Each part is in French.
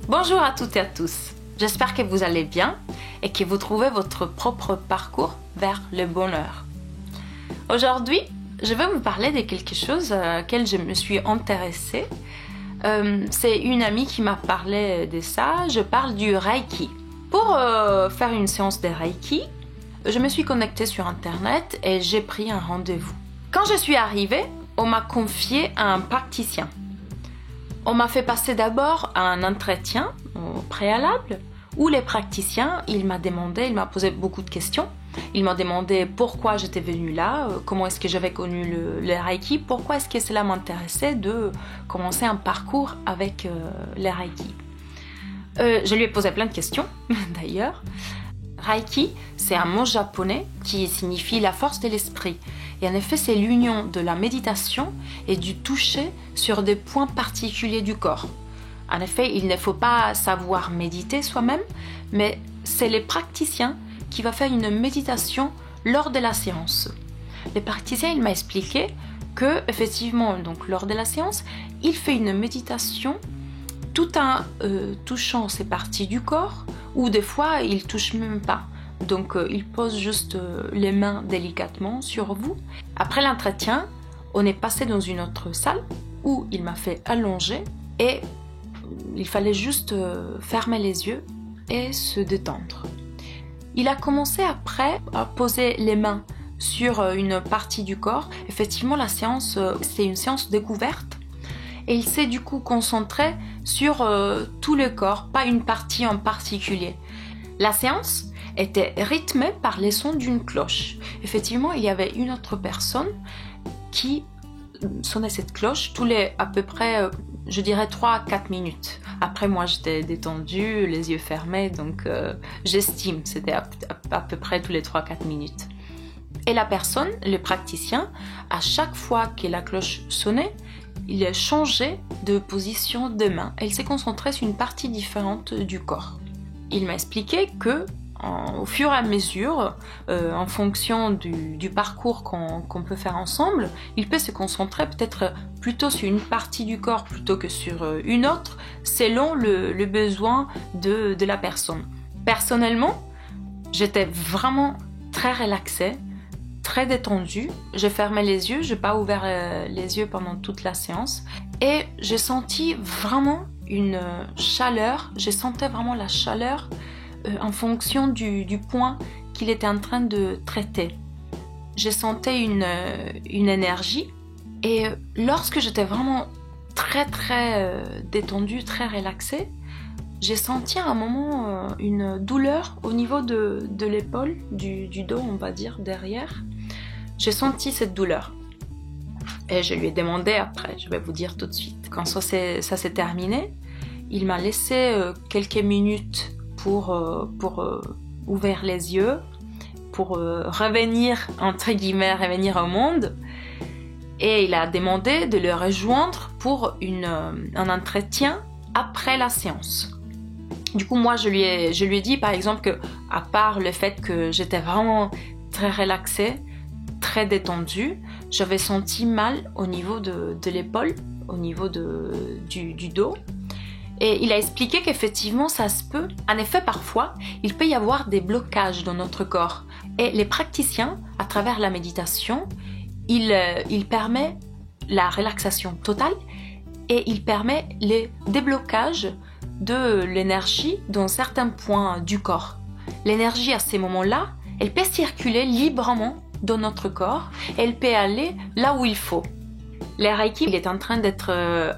Bonjour à toutes et à tous. J'espère que vous allez bien et que vous trouvez votre propre parcours vers le bonheur. Aujourd'hui, je vais vous parler de quelque chose auquel je me suis intéressée. C'est une amie qui m'a parlé de ça. Je parle du Reiki. Pour faire une séance de Reiki, je me suis connectée sur Internet et j'ai pris un rendez-vous. Quand je suis arrivée, on m'a confié à un praticien. On m'a fait passer d'abord un entretien au préalable où les praticiens, il m'a posé beaucoup de questions. Il m'a demandé pourquoi j'étais venue là, comment est-ce que j'avais connu le Reiki, pourquoi est-ce que cela m'intéressait de commencer un parcours avec le Reiki. Je lui ai posé plein de questions, d'ailleurs. Reiki, c'est un mot japonais qui signifie la force de l'esprit. Et en effet, c'est l'union de la méditation et du toucher sur des points particuliers du corps. En effet, il ne faut pas savoir méditer soi-même, mais c'est les praticiens qui vont faire une méditation lors de la séance. Le praticien, il m'a expliqué que, effectivement, donc, lors de la séance, il fait une méditation tout en touchant ces parties du corps, ou des fois, il ne touche même pas. Donc, il pose juste les mains délicatement sur vous. Après l'entretien, on est passé dans une autre salle où il m'a fait allonger et il fallait juste fermer les yeux et se détendre. Il a commencé après à poser les mains sur une partie du corps. Effectivement, la séance, c'est une séance découverte. Et il s'est du coup concentré sur tout le corps, pas une partie en particulier. La séance était rythmée par les sons d'une cloche. Effectivement, il y avait une autre personne qui sonnait cette cloche tous les à peu près, je dirais 3 à 4 minutes. Après, moi, j'étais détendue, les yeux fermés, donc j'estime que c'était à peu près tous les 3 à 4 minutes. Et la personne, le praticien, à chaque fois que la cloche sonnait, il a changé de position de main et il s'est concentré sur une partie différente du corps. Il m'a expliqué que au fur et à mesure, en fonction du parcours qu'on peut faire ensemble, il peut se concentrer peut-être plutôt sur une partie du corps plutôt que sur une autre, selon le besoin de la personne. Personnellement, j'étais vraiment très relaxée, très détendue. J'ai fermé les yeux, je n'ai pas ouvert les yeux pendant toute la séance et j'ai senti vraiment une chaleur, j'ai senti vraiment la chaleur en fonction du point qu'il était en train de traiter. J'ai senti une énergie et lorsque j'étais vraiment très détendue, très relaxée, j'ai senti à un moment une douleur au niveau de l'épaule, du dos on va dire, derrière. J'ai senti cette douleur et je lui ai demandé après, je vais vous dire tout de suite. Quand ça s'est terminé, il m'a laissé quelques minutes pour ouvrir les yeux, pour revenir, entre guillemets, revenir au monde. Et il a demandé de le rejoindre pour un entretien après la séance. Du coup, moi, je lui ai dit, par exemple, que à part le fait que j'étais vraiment très relaxée, très détendue, j'avais senti mal au niveau de l'épaule, au niveau du dos. Et il a expliqué qu'effectivement, ça se peut. En effet, parfois, il peut y avoir des blocages dans notre corps. Et les praticiens, à travers la méditation, il permet la relaxation totale et il permet le déblocage de l'énergie dans certains points du corps. L'énergie, à ces moments-là, elle peut circuler librement dans notre corps et elle peut aller là où il faut. Le Reiki, il est en train d'être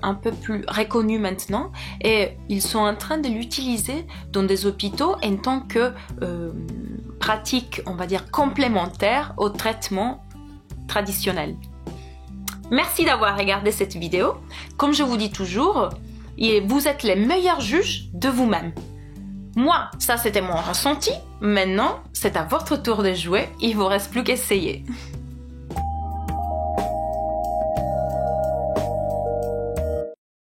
un peu plus reconnu maintenant et ils sont en train de l'utiliser dans des hôpitaux en tant que pratique, on va dire, complémentaire au traitement traditionnel. Merci d'avoir regardé cette vidéo. Comme je vous dis toujours, vous êtes les meilleurs juges de vous-même. Moi, ça c'était mon ressenti. Maintenant, c'est à votre tour de jouer. Il ne vous reste plus qu'à essayer.